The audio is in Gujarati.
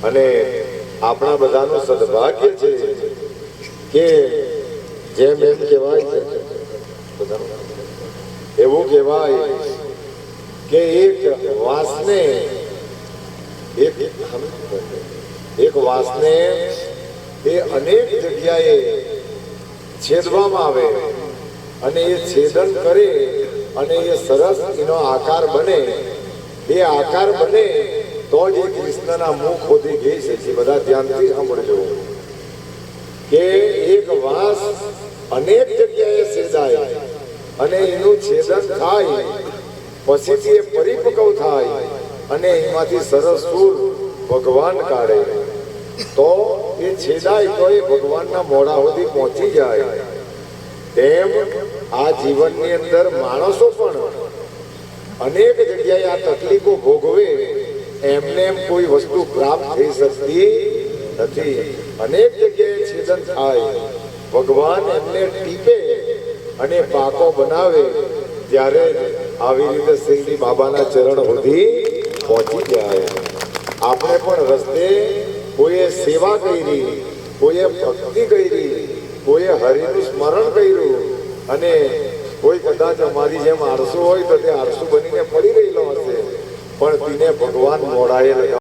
અને આપણા બધાનું સદભાગ્ય છે કે જેમ એમ કહેવાય છે, એવું કહેવાય કે એક વાંસને એ અનેક જગ્યાએ છેદવામાં આવે અને એ છેદન કરે અને એ સરસ એનો આકાર બને, એ આકાર બને તો જ એ કૃષ્ણના મુખ સુધી ગઈ છે. બધા ધ્યાનથી સાંભળજો કે એક વાંસ અનેક જગ્યાએ છેદાય અને એનું છેદન થાય, પછીથી એ પરિપક્વ થાય અને એમાંથી સરસ સુર ભગવાન કાઢે તો એ છેદાય તો એ ભગવાનના મોઢા સુધી પહોંચી જાય. તેમ આ જીવનની અંદર માણસો પણ અનેક જગ્યાએ આ તકલીફો ભોગવે, એમને એમ કોઈ વસ્તુ પ્રાપ્ત થઈ શકતી નથી. અનેક જગ્યાએ છેદન થાય, ભગવાન એમને ટીપે અને પાકો બનાવે, ત્યારે આવી રીતે શ્રી બાબાના ચરણ સુધી પહોંચી જાય. આપણે પણ રસ્તે કોઈએ સેવા કરી, કોઈએ ભક્તિ કરી, કોઈએ હરિનું સ્મરણ કર્યું અને કોઈ કદાચ અમારી જેમ આળસુ હોય તો તે આળસુ બનીને પડી રહેલો હશે, પણ તેને ભગવાન મોડાએ લગાવ